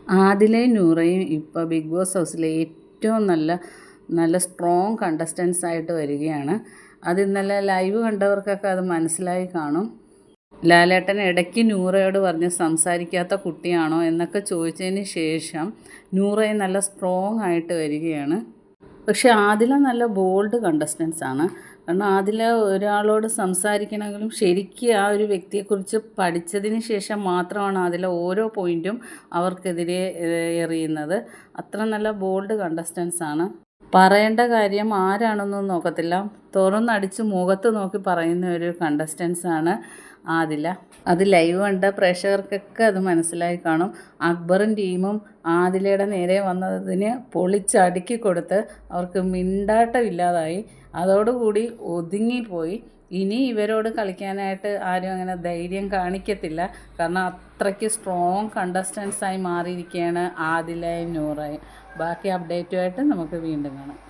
ആദിലയും നൂറയും ഇപ്പോൾ big boss ഹൗസിലെ ഏറ്റവും നല്ല സ്ട്രോങ് കണ്ടസ്റ്റൻസ് ആയിട്ട് വരികയാണ്. അത് ഇന്നലെ ലൈവ് കണ്ടവർക്കൊക്കെ അത് മനസ്സിലായി കാണും. ലാലേട്ടൻ ഇടയ്ക്ക് നൂറയോട് പറഞ്ഞ് സംസാരിക്കാത്ത കുട്ടിയാണോ എന്നൊക്കെ ചോദിച്ചതിന് ശേഷം നൂറയും നല്ല സ്ട്രോങ് ആയിട്ട് വരികയാണ്. പക്ഷേ ആദില നല്ല ബോൾഡ് കണ്ടസ്റ്റൻസ് ആണ്. കാരണം ആദില ഒരാളോട് സംസാരിക്കണമെങ്കിലും ശരിക്കും ആ ഒരു വ്യക്തിയെക്കുറിച്ച് പഠിച്ചതിന് ശേഷം മാത്രമാണ് ആദില ഓരോ പോയിൻറ്റും അവർക്കെതിരെ എറിയുന്നത്. അത്ര നല്ല ബോൾഡ് കണ്ടസ്റ്റൻസ് ആണ്. പറയേണ്ട കാര്യം ആരാണെന്നൊന്നും നോക്കത്തില്ല, തുറന്നടിച്ച് മുഖത്ത് നോക്കി പറയുന്ന ഒരു കണ്ടസ്റ്റൻസ് ആണ് ആദില. അത് ലൈവ് കണ്ട പ്രേക്ഷകർക്കൊക്കെ അത് മനസ്സിലായി കാണും. അക്ബറും ടീമും ആദിലയുടെ നേരെ വന്നതിന് പൊളിച്ചടുക്കി കൊടുത്ത് അവർക്ക് മിണ്ടാട്ടമില്ലാതായി. അതോടുകൂടി ഒതുങ്ങിപ്പോയി. ഇനി ഇവരോട് കളിക്കാനായിട്ട് ആരും അങ്ങനെ ധൈര്യം കാണിക്കത്തില്ല. കാരണം അത്രയ്ക്ക് സ്ട്രോങ് കണ്ടസ്റ്റൻസായി മാറിയിരിക്കുകയാണ് ആദിലയും നൂറയും. ബാക്കി അപ്ഡേറ്റുമായിട്ട് നമുക്ക് വീണ്ടും കാണാം.